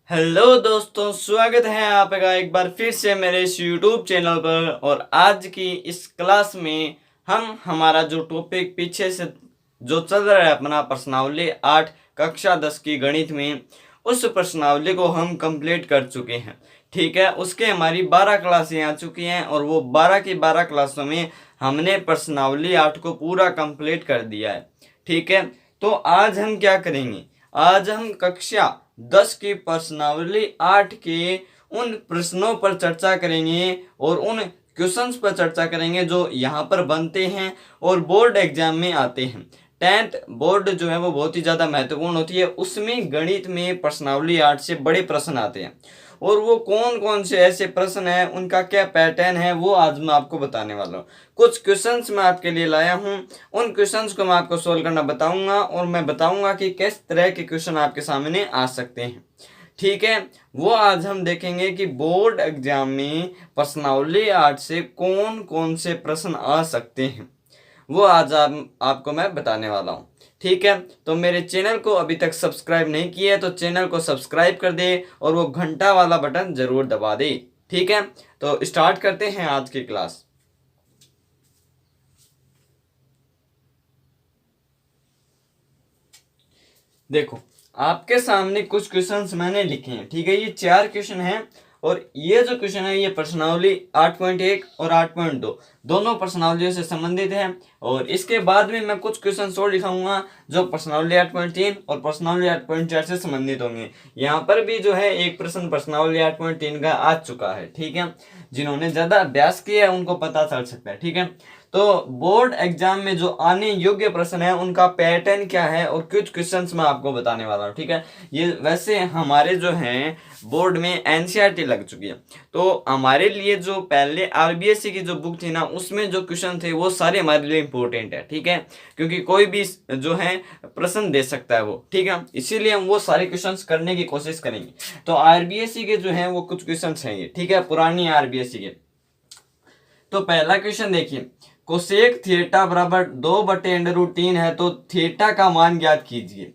Hello दोस्तों, स्वागत है आपका एक बार फिर से मेरे इस यूट्यूब चैनल पर। और आज की इस क्लास में हम हमारा जो टॉपिक पीछे से जो चल रहा है अपना प्रश्नावली 8 कक्षा 10 की गणित में, उस प्रश्नावली को हम कंप्लीट कर चुके हैं। ठीक है, उसके हमारी 12 क्लासें आ चुकी हैं और वो 12 की 12 क्लासों में हमने प्रश्नावली 8 को पूरा कंप्लीट कर दिया है। ठीक है, तो आज हम क्या करेंगे, आज हम कक्षा 10 की प्रश्नावली 8 के उन प्रश्नों पर चर्चा करेंगे और उन क्वेश्चंस पर चर्चा करेंगे जो यहाँ पर बनते हैं और बोर्ड एग्जाम में आते हैं। 10th बोर्ड जो है वो बहुत ही ज़्यादा महत्वपूर्ण होती है, उसमें गणित में प्रश्नावली 8 से बड़े प्रश्न आते हैं। और वो कौन कौन से ऐसे प्रश्न हैं, उनका क्या पैटर्न है, वो आज मैं आपको बताने वाला हूँ। कुछ क्वेश्चंस मैं आपके लिए लाया हूँ, उन क्वेश्चंस को मैं आपको सोल्व करना बताऊंगा और मैं बताऊंगा कि किस तरह के क्वेश्चन आपके सामने आ सकते हैं। ठीक है, वो आज हम देखेंगे कि बोर्ड एग्जाम में प्रश्नावली 8 से कौन कौन से प्रश्न आ सकते हैं, वो आज आपको मैं बताने वाला हूँ। ठीक है, तो मेरे चैनल को अभी तक सब्सक्राइब नहीं किया है तो चैनल को सब्सक्राइब कर दे और वो घंटा वाला बटन जरूर दबा दे। ठीक है, तो स्टार्ट करते हैं आज की क्लास। देखो, आपके सामने कुछ क्वेश्चंस मैंने लिखे हैं। ठीक है, ये 4 क्वेश्चन हैं और ये जो क्वेश्चन है ये प्रश्नावली 8.1 और 8.2 दोनों प्रश्नावलियों से संबंधित है। और इसके बाद में मैं कुछ क्वेश्चन और दिखाऊंगा जो प्रश्नावली 8.3 और प्रश्नावली 8.4 से संबंधित होंगे। यहाँ पर भी जो है एक प्रश्न प्रश्नावली 8.3 का आ चुका है। ठीक है, जिन्होंने ज्यादा अभ्यास किया है उनको पता चल सकता है। ठीक है, तो बोर्ड एग्जाम में जो आने योग्य प्रश्न है उनका पैटर्न क्या है और कुछ क्वेश्चंस मैं आपको बताने वाला हूँ। ठीक है, ये वैसे हमारे जो हैं बोर्ड में एनसीईआरटी लग चुकी है, तो हमारे लिए जो पहले आरबीएससी की जो बुक थी ना, उसमें जो क्वेश्चन थे वो सारे हमारे लिए इंपॉर्टेंट है। ठीक है, क्योंकि कोई भी जो है प्रश्न दे सकता है वो। ठीक है, इसीलिए हम वो सारे क्वेश्चन करने की कोशिश करेंगे। तो आरबीएससी के जो है वो कुछ क्वेश्चन हैं ये। ठीक है, पुरानी आरबीएससी के। तो पहला क्वेश्चन देखिए, कोसेक थीटा बराबर 2/√3 है तो थीटा का मान ज्ञात कीजिए।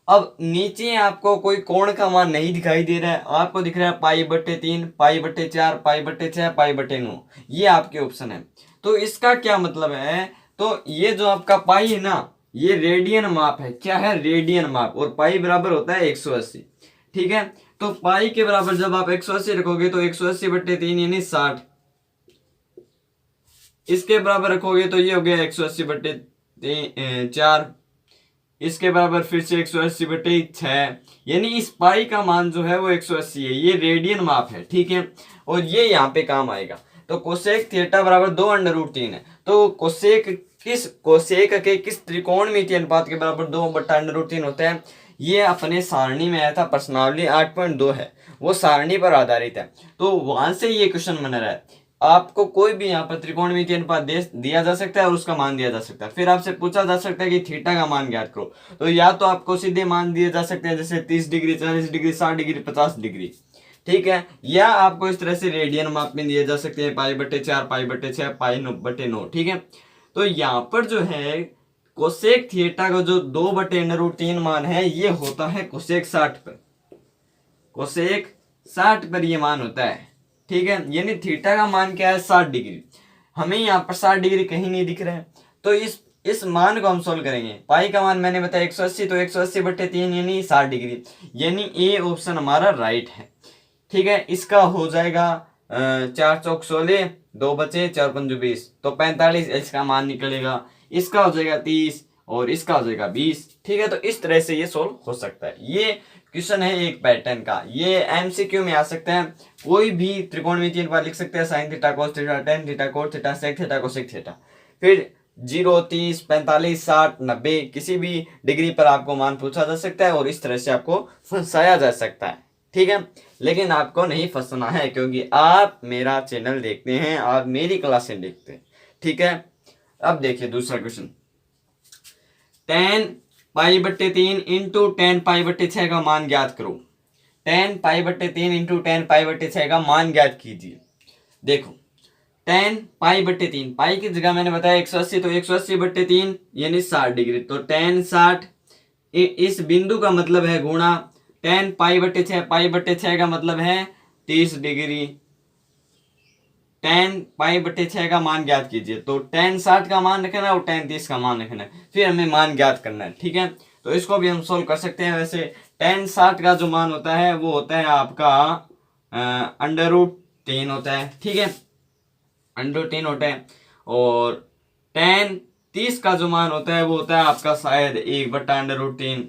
अब नीचे आपको कोई कोण का मान नहीं दिखाई दे रहा है, आपको दिख रहा है π/3, π/4, π/6, π/9, ये आपके ऑप्शन है। तो इसका क्या मतलब है, तो ये जो आपका पाई है ना, ये रेडियन माप है। क्या है? रेडियन माप। और पाई बराबर होता है 180। ठीक है, तो पाई के बराबर जब आप 180 रखोगे तो 180/3 यानी 60, इसके बराबर रखोगे तो ये हो गया 180/4, इसके बराबर फिर से 180/6, यानी इस पाई का मान जो है वो 180 है। ये रेडियन माप है। ठीक है, और ये यहाँ पे काम आएगा। तो कोसेक थीटा बराबर 2/√3 है, तो कोसेक के किस त्रिकोणमितीय अनुपात के बराबर 2/√3 होता है? ये अपने सारणी में आया था, प्रश्नावली 8.2 है, वो सारणी पर आधारित है। तो वहां से ये क्वेश्चन बन रहा है। आपको कोई भी यहाँ पर त्रिकोणमितीय अनुपात दिया जा सकता है और उसका मान दिया जा सकता है। फिर आपसे पूछा जा सकता है कि थीटा का मान ज्ञात करो, तो या तो आपको सीधे मान दिए जा सकते हैं जैसे 30 डिग्री, 40 डिग्री, 60 डिग्री, 50 डिग्री। ठीक है, या आपको इस तरह से रेडियन माप में दिए जा सकते हैं π/4, π/6, π/9। ठीक है, तो यहाँ पर जो है कोसेक थीटा का जो 2/√3 मान है ये होता है कोसेक 60 पर। कोसेक 60 पर ये मान होता है। ठीक है, यानी थीटा का मान क्या है? 60 डिग्री। हमें यहाँ पर 60 डिग्री कहीं नहीं दिख रहा है, तो इस मान को हम सोल्व करेंगे। पाई का मान मैंने बताया 180, तो 180/3 यानी 60 डिग्री, यानी ए ऑप्शन हमारा राइट है। ठीक है, इसका हो जाएगा 4 चौक 16, 2 बचे, 4 पंजे 20, तो 45 इसका मान निकलेगा। इसका हो जाएगा 30 और इसका हो जाएगा 20। ठीक है, तो इस तरह से ये सोल्व हो सकता है। ये क्वेश्चन है एक पैटर्न का, ये एमसीक्यू में आ सकता है। कोई भी त्रिकोणमितीय अनुपात लिख सकते हैं, sine theta, cos theta, tan theta, cot theta, sec theta, cosec theta. फिर 0, 30, 45, 60, 90 किसी भी डिग्री पर आपको मान पूछा जा सकता है और इस तरह से आपको फंसाया जा सकता है। ठीक है, लेकिन आपको नहीं फंसना है क्योंकि आप मेरा चैनल देखते हैं, आप मेरी क्लासें देखते हैं। ठीक है, अब देखिए दूसरा क्वेश्चन, 10 π/3 इंटू 10 π/6 का मान ज्ञात करो। 10 π/3 इंटू 10 π/6 का मान ज्ञात कीजिए। देखो, 10 π/3, पाई की जगह मैंने बताया 180, तो 180/3 यानी 60 डिग्री, तो 10 60, इस बिंदु का मतलब है गुणा tan π/6, π/6 का मतलब है 30 डिग्री। tan π/6 का मान ज्ञात कीजिए। तो tan 60 का मान रखना है और tan 30 का मान रखना है, फिर हमें मान ज्ञात करना है। ठीक है, तो इसको भी हम सोल्व कर सकते हैं। वैसे tan 60 का जो मान होता है वो होता है आपका √3 होता है। ठीक है, √3 होता है। और tan 30 का जो मान होता है वो होता है आपका शायद 1/√3।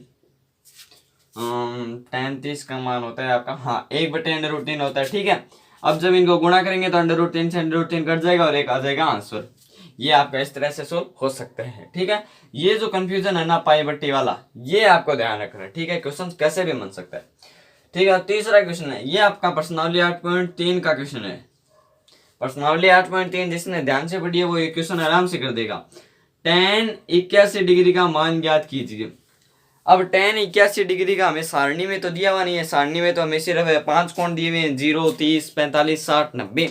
tan 30 का मान होता है आपका, हाँ, 1/√3 होता है। ठीक है, अब जब इनको गुणा करेंगे तो √3 से √3 कट जाएगा और एक आ जाएगा आंसर। ये आपका इस तरह से सोल्व हो सकता है। ठीक है, ये जो कंफ्यूजन है ना π/t वाला, ये आपको ध्यान रखना है। ठीक है, क्वेश्चन कैसे भी बन सकता है। ठीक है, तीसरा क्वेश्चन है, ये आपका प्रश्नावली 8.3 का क्वेश्चन है। प्रश्नावली 8.3 जिसने ध्यान से पढ़ी है वो ये क्वेश्चन आराम से कर देगा। tan 81 डिग्री का मान ज्ञात कीजिए। अब tan 81 डिग्री का हमें सारणी में तो दिया हुआ नहीं है, सारणी में तो हमें सिर्फ 5 कोण दिए हुए हैं, 0, 30, 45, 60, 90।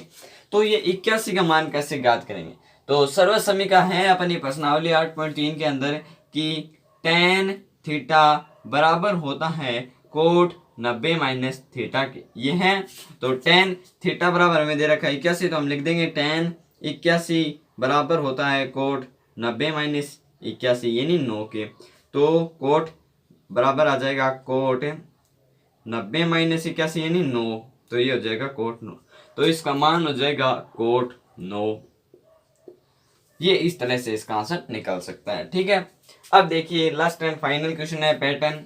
तो ये 81 का मान कैसे ज्ञात करेंगे? तो सर्व समीकरण है अपनी प्रश्नावली 8.3 के अंदर कि tan थीटा बराबर होता है कोट 90 माइनस थीटा के, ये है। तो tan थीटा बराबर हमें दे रखा है 81, तो हम लिख देंगे tan 81 बराबर होता है कोट 90 माइनस 81 यानी 9 के। तो कोट बराबर आ जाएगा कोट 90 माइनस 81 यानी 9, तो ये हो जाएगा कोट 9। तो इसका मान हो जाएगा कोट 9। ये इस तरह से इसका आंसर निकल सकता है। ठीक है, अब देखिए लास्ट एंड फाइनल क्वेश्चन है पैटर्न।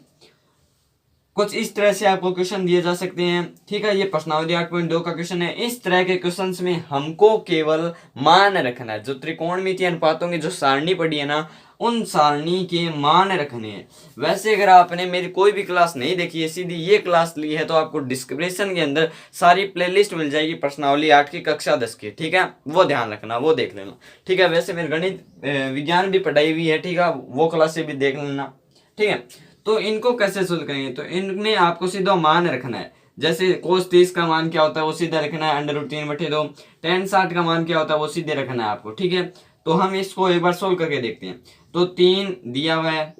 कुछ इस तरह से आपको क्वेश्चन दिए जा सकते हैं। ठीक है, ये प्रश्नावली 8.2 का क्वेश्चन है। इस तरह के क्वेश्चंस में हमको केवल मान रखना है। जो त्रिकोणमितीय अनुपातों की जो सारणी पड़ी है ना, उन सारणी के मान रखने हैं। वैसे अगर आपने मेरी कोई भी क्लास नहीं देखी है, सीधी ये क्लास ली है, तो आपको डिस्क्रिप्शन के अंदर सारी प्लेलिस्ट मिल जाएगी प्रश्नावली 8 की कक्षा 10 की। ठीक है, वो ध्यान रखना, वो देख लेना। ठीक है, वैसे मेरे गणित विज्ञान भी पढ़ाई हुई है। ठीक है, वो क्लासें भी देख लेना। ठीक है, तो इनको कैसे सोल्व करेंगे? तो इनमें आपको सीधा मान रखना है। जैसे cos 30 का मान क्या होता है वो सीधा रखना है √3/2। tan 60 का मान क्या होता है वो सीधे रखना है आपको। ठीक है, तो हम इसको एक बार सोल्व करके देखते हैं। तो 3 दिया हुआ है,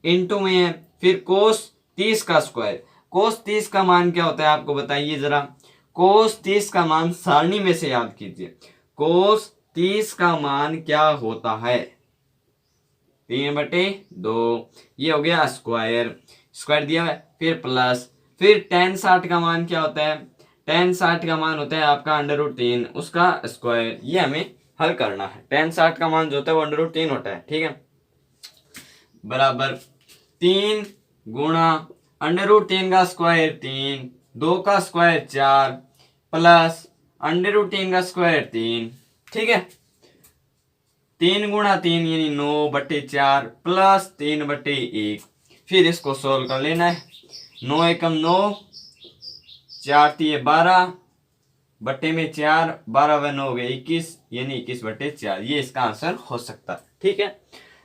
इंटू में है, फिर cos 30 का स्क्वायर। cos 30 का मान क्या होता है आपको बताइए जरा। cos 30 का मान सारणी में से याद कीजिए। cos 30 का मान क्या होता है? 3/2, ये हो गया स्क्वायर, स्क्वायर दिया हुआ है, फिर प्लस, फिर tan 60 का मान क्या होता है? tan 60 का मान होता है आपका √3, उसका स्क्वायर। ये हमें हल करना है। tan 60 का मान जो होता है वो √3 होता है। ठीक है, बराबर 3 गुणा √3 का स्क्वायर 3, 2 का स्क्वायर 4, प्लस √3 का स्क्वायर 3। ठीक है, 3 गुणा 3 यानी 9/4 प्लस 3/1। फिर इसको सोल्व कर लेना है। 9 एकम 9, 4 3 12, बट्टे में 4, 12 व 9 हो गए 21 यानी 21/4। ये इसका आंसर हो सकता है। ठीक है,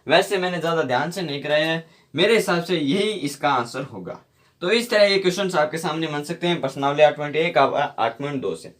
वैसे मैंने ज्यादा ध्यान से नहीं कराया है, मेरे हिसाब से यही इसका आंसर होगा। तो इस तरह ये क्वेश्चन आपके सामने बन सकते हैं प्रश्नावली 8.1 और 8.2 से।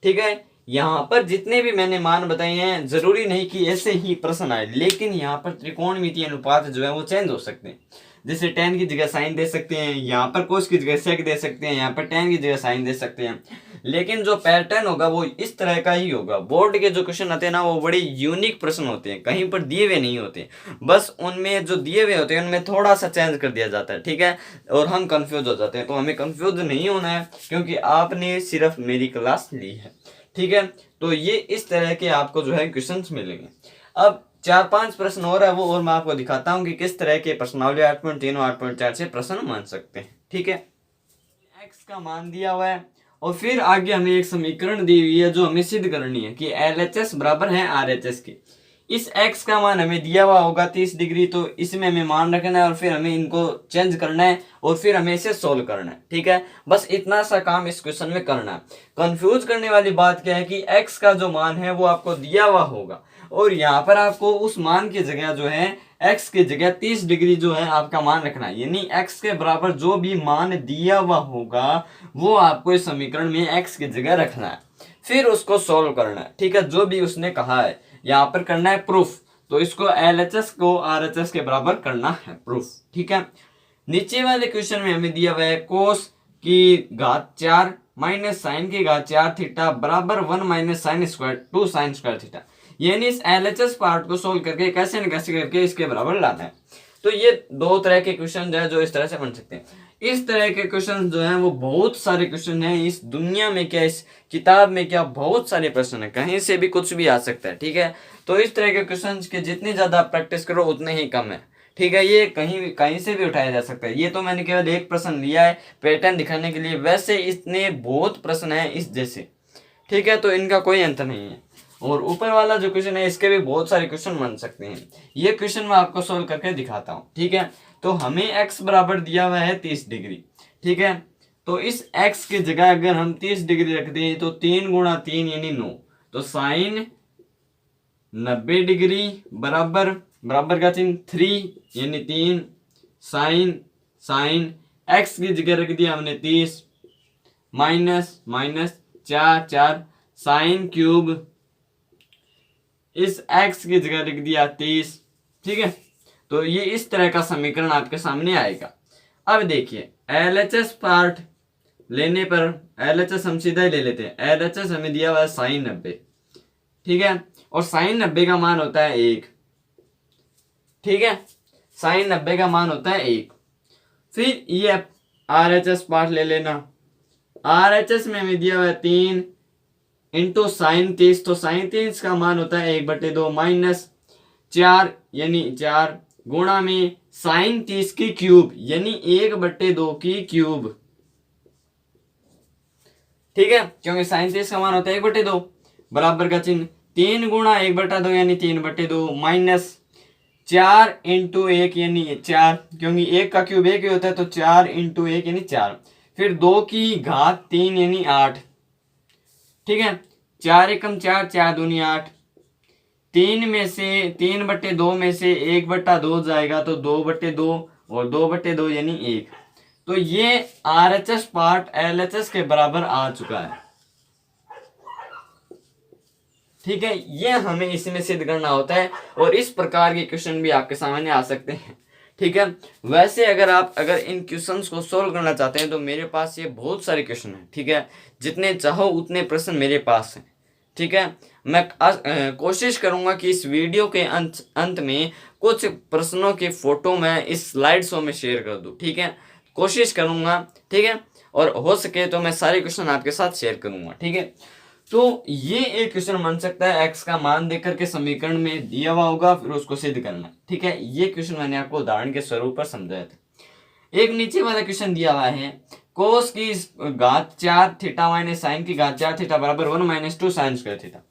ठीक है, यहाँ पर जितने भी मैंने मान बताए हैं जरूरी नहीं कि ऐसे ही प्रश्न आए, लेकिन यहाँ पर त्रिकोणमितीय अनुपात जो है वो चेंज हो सकते हैं। जैसे tan की जगह sin दे सकते हैं, यहाँ पर cos की जगह sec दे सकते हैं, यहाँ पर tan की जगह sin दे सकते हैं। लेकिन जो पैटर्न होगा वो इस तरह का ही होगा। बोर्ड के जो क्वेश्चन आते हैं ना वो बड़े यूनिक प्रश्न होते हैं, कहीं पर दिए हुए नहीं होते, बस उनमें जो दिए हुए होते हैं उनमें थोड़ा सा चेंज कर दिया जाता है। ठीक है, और हम कंफ्यूज हो जाते हैं। तो हमें कंफ्यूज नहीं होना है क्योंकि आपने सिर्फ मेरी क्लास ली है। ठीक है, तो ये इस तरह के आपको जो है क्वेश्चंस मिलेंगे। अब 4-5 प्रश्न और है वो और मैं आपको दिखाता हूँ कि किस तरह के प्रश्नावली 8.3 और 8.4 से प्रश्न मान सकते हैं। ठीक है, x का मान दिया हुआ है और फिर आगे हमें एक समीकरण दी हुई है जो हमें सिद्ध करनी है कि LHS बराबर है RHS के। इस x का मान हमें दिया हुआ होगा 30 डिग्री, तो इसमें हमें मान रखना है और फिर हमें इनको चेंज करना है और फिर हमें इसे सोल्व करना है। ठीक है, बस इतना सा काम इस क्वेश्चन में करना है। कंफ्यूज करने वाली बात क्या है कि x का जो मान है वो आपको दिया हुआ होगा और यहाँ पर आपको उस मान की जगह जो है x की जगह 30 डिग्री जो है आपका मान रखना है, यानी x के बराबर जो भी मान दिया हुआ होगा वो आपको इस समीकरण में x की जगह रखना है, फिर उसको सोल्व करना है। ठीक है, जो भी उसने कहा है यहाँ पर करना है प्रूफ, तो इसको LHS को RHS के बराबर करना है प्रूफ। ठीक है, नीचे वाले क्वेश्चन में हमें दिया हुआ है कोस की घात 4 माइनस साइन की घात 4 थीटा बराबर 1 minus sine square 2 sign square theta. यानी इस एलएचएस पार्ट को सोल्व करके कैसे न कैसे करके इसके बराबर लाना है। तो ये दो तरह के क्वेश्चन जो है जो इस तरह से बन सकते हैं। इस तरह के क्वेश्चन जो हैं वो बहुत सारे क्वेश्चन हैं इस दुनिया में, क्या इस किताब में क्या बहुत सारे प्रश्न है, कहीं से भी कुछ भी आ सकता है। ठीक है, तो इस तरह के क्वेश्चन के जितनी ज्यादा प्रैक्टिस करो उतने ही कम है। ठीक है, ये कहीं कहीं से भी उठाया जा सकता है। ये तो मैंने केवल एक प्रश्न लिया है पैटर्न दिखाने के लिए, वैसे इतने बहुत प्रश्न है इस जैसे। ठीक है, तो इनका कोई अंत नहीं है। और ऊपर वाला जो क्वेश्चन है इसके भी बहुत सारे क्वेश्चन बन सकते हैं। ये क्वेश्चन मैं आपको सोल्व करके दिखाता हूँ। ठीक है, तो हमें x बराबर दिया हुआ है 30 डिग्री। ठीक है, तो इस x की जगह अगर हम 30 डिग्री रख दें तो 3 गुणा 3 यानी 9, तो साइन 90 डिग्री बराबर बराबर का चिन्ह 3 यानी 3 साइन साइन x की जगह रख दिया हमने 30 माइनस माइनस 4 4 साइन क्यूब इस x की जगह लिख दिया 30। ठीक है, तो ये इस तरह का समीकरण आपके सामने आएगा। अब देखिए LHS पार्ट लेने पर LHS हम सीधा ही ले लेते हैं। LHS हमें दिया हुआ है साइन 90। ठीक है, और साइन 90 का मान होता है 1। ठीक है, साइन 90 का मान होता है 1। फिर ये RHS पार्ट ले लेना। RHS में हमें दिया हुआ है 3 इंटू साइन 30, तो साइन 30 का मान होता है 1/2 माइनस 4 यानी 4 गुणा में साइन 30 की क्यूब यानी 1/2 की क्यूब। ठीक है, क्योंकि साइन 30 का मान होता है 1/2 बराबर का चिन्ह 3 गुणा 1/2 यानी 3/2 माइनस 4 इंटू 1 यानी 4, क्योंकि 1 का क्यूब 1 ही होता है, तो 4 इंटू 1 यानी 4, फिर 2 की घात 3 यानी 8। ठीक है, 4 एकम 4 4 दूनी 8, 3 में से 3/2 में से 1/2 जाएगा तो 2/2 और 2/2 यानी 1। तो ये RHS पार्ट LHS के बराबर आ चुका है। ठीक है, ये हमें इसमें सिद्ध करना होता है और इस प्रकार के क्वेश्चन भी आपके सामने आ सकते हैं। ठीक है, वैसे अगर इन क्वेश्चंस को सोल्व करना चाहते हैं तो मेरे पास ये बहुत सारे क्वेश्चन हैं। ठीक है, जितने चाहो उतने प्रश्न मेरे पास हैं। ठीक है, मैं कोशिश करूंगा कि इस वीडियो के अंत में कुछ प्रश्नों की फोटो मैं इस स्लाइड शो में शेयर कर दूं। ठीक है, कोशिश करूंगा। ठीक है, और हो सके तो मैं सारे क्वेश्चन आपके साथ शेयर करूंगा। ठीक है, तो ये एक क्वेश्चन बन सकता है x का मान देकर के समीकरण में दिया हुआ होगा, फिर उसको सिद्ध करना। ठीक है, ये क्वेश्चन मैंने आपको उदाहरण के स्वरूप पर समझाया था। एक नीचे वाला क्वेश्चन दिया हुआ है कोस की घात 4 थीटा माइनस साइन की घात 4 थीटा बराबर 1 माइनस 2 साइन स्क्वायर थीटा।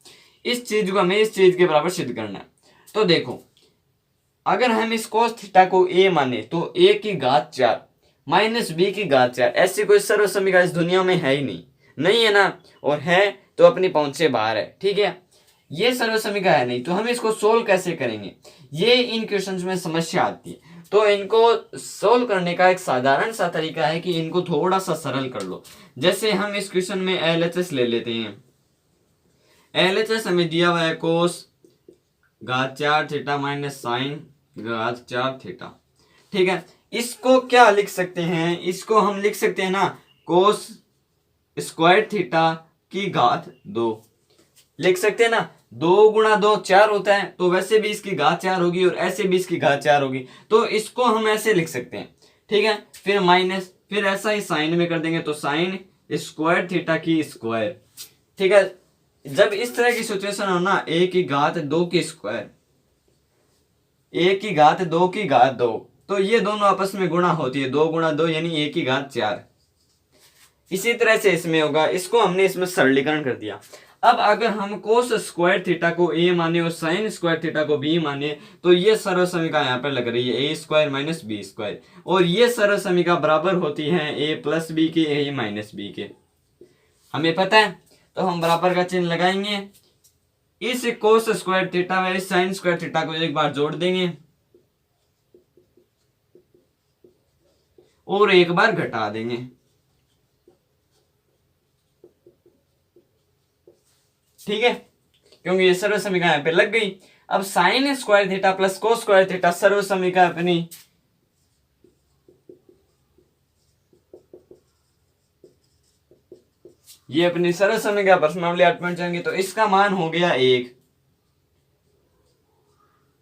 इस चीज को हमें इस चीज के बराबर सिद्ध करना है। तो देखो, अगर हम इस कोस थीटा को a माने तो a की घात 4 माइनस b की घात 4, ऐसी कोई सर्व समीकरण इस दुनिया में है ही नहीं है ना, और है तो अपनी पहुंच से बाहर है। ठीक है, ये सर्व समीकरण है नहीं, तो हम इसको सोल्व कैसे करेंगे, ये इन क्वेश्चंस में समस्या आती है। तो इनको सोल्व करने का एक साधारण सा तरीका है कि इनको थोड़ा सा सरल कर लो। जैसे हम इस क्वेश्चन में LHS ले लेते हैं। LHS हमें दिया हुआ है कोस घात 4 थीटा माइनस साइन घात 4 थीटा। ठीक है, इसको क्या लिख सकते हैं, इसको हम लिख सकते हैं ना कोस स्क्वायर थीटा की घात 2 लिख सकते हैं ना। 2 गुणा 2 4 होता है, तो वैसे भी इसकी घात 4 होगी और ऐसे भी इसकी घात 4 होगी, तो इसको हम ऐसे लिख सकते हैं। ठीक है, फिर माइनस, फिर ऐसा ही साइन में कर देंगे तो साइन स्क्वायर थीटा की स्क्वायर। ठीक है, जब इस तरह की सिचुएशन हो ना, a की घात 2 की स्क्वायर, a की घात 2 की घात 2, तो ये दोनों आपस में गुणा होती है, 2 गुणा 2 यानी a की घात 4। इसी तरह से इसमें होगा, इसको हमने इसमें सरलीकरण कर दिया। अब अगर हम कोस स्क्वायर थीटा को a माने और साइन स्क्वायर थीटा को b माने, तो ये सर्व समीकरण यहाँ पर लग रही है a square minus b square, और ये सर्व समीकरण बराबर होती है a प्लस b के a माइनस b के। हमें पता है, तो हम बराबर का चिन्ह लगाएंगे। इस कोस स्क्वायर थीटा में इस साइन स्क्वायर थीटा को एक बार जोड़ देंगे और एक बार घटा देंगे। ठीक है, क्योंकि ये सर्व समीकरण यहाँ पे लग गई। अब sine square theta plus cos square theta सर्व समीकरण अपनी ये अपनी सरल समीकरण प्रश्नावली 8.4 तो इसका मान हो गया 1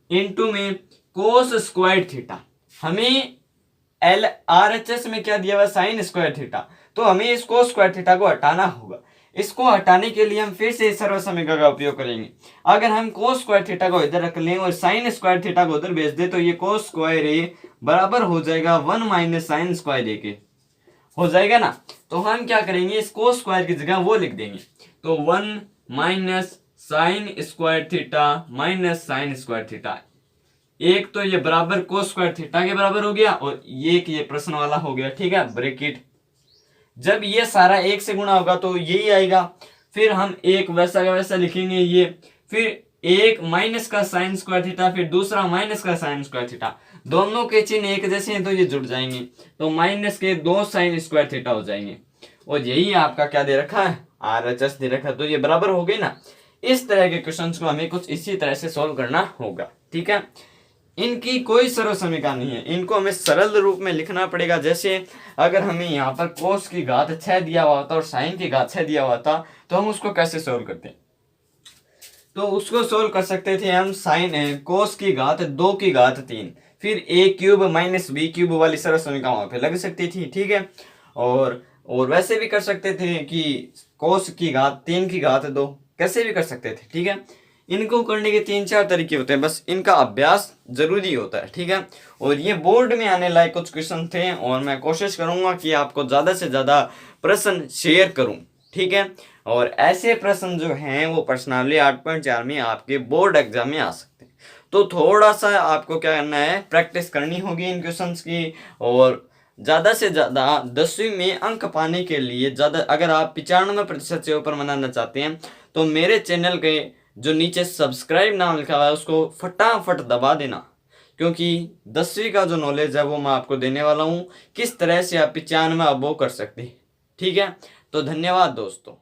इंटू में कोस स्क्वायर थीटा। हमें LRHS में क्या दिया हुआ साइन स्क्वायर थीटा, तो हमें इस कोस स्क्वायर थीटा को हटाना होगा। इसको हटाने के लिए हम फिर से सर्व समीकरण का उपयोग करेंगे। अगर हम कोस स्क्वायर थीटा को इधर रख लें और साइन स्क्वायर थीटा को उधर भेज दे तो ये कोस स्क्वायर ए बराबर हो जाएगा 1 माइनस साइन स्क्वायर ए के, हो जाएगा ना। तो हम क्या करेंगे, इस कोस स्क्वायर की जगह वो लिख देंगे, तो 1 minus sign square theta minus sign square theta. एक तो ये बराबर कोस स्क्वायर थीटा के बराबर हो गया और ये प्रश्न वाला हो गया, ठीक है, ब्रैकेट। जब ये सारा एक से गुणा होगा तो यही आएगा। फिर हम एक वैसा का वैसा लिखेंगे ये, फिर एक माइनस का साइन स्क्वायर थीटा, फिर दूसरा माइनस का साइन स्क्वायर थीटा। दोनों के चिन्ह एक जैसे हैं तो ये जुड़ जाएंगे, तो माइनस के 2 साइन स्क्वायर थीटा हो जाएंगे। और यही आपका क्या दे रखा है, RHS दे रखा है, तो ये बराबर हो गई ना। इस तरह के क्वेश्चंस को हमें कुछ इसी तरह से सॉल्व करना होगा, ठीक है। इनकी कोई सरल समीकरण नहीं है, इनको हमें सरल रूप में लिखना पड़ेगा। जैसे अगर हमें यहाँ पर कोस की घात 6 दिया हुआ था और साइन की घात 6 दिया हुआ था तो हम उसको कैसे सोल्व करते हैं, तो उसको सोल्व कर सकते थे हम साइन कोस की घात 2 की घात 3 फिर a cube minus b cube वाली सरल समीकरण वहां पे लग सकती थी, ठीक है। और वैसे भी कर सकते थे कि कोस की घात 3 की घात 2, कैसे भी कर सकते थे, ठीक है। इनको करने के 3-4 तरीके होते हैं, बस इनका अभ्यास जरूरी होता है, ठीक है। और ये बोर्ड में आने लायक कुछ क्वेश्चन थे और मैं कोशिश करूंगा कि आपको ज्यादा से ज्यादा प्रश्न शेयर करूं, ठीक है। और ऐसे प्रश्न जो हैं वो प्रश्नावली 8.4 में आपके बोर्ड एग्जाम में आ सकते हैं। तो थोड़ा सा आपको क्या करना है, प्रैक्टिस करनी होगी इन क्वेश्चंस की। और ज़्यादा से ज़्यादा 10वीं में अंक पाने के लिए ज़्यादा, अगर आप 95% से ऊपर बनाना चाहते हैं तो मेरे चैनल के जो नीचे सब्सक्राइब नाम लिखा हुआ है उसको फटाफट दबा देना, क्योंकि 10वीं का जो नॉलेज है वो मैं आपको देने वाला हूँ, किस तरह से आप 95 अबो कर सकते हैं, ठीक है। तो धन्यवाद दोस्तों।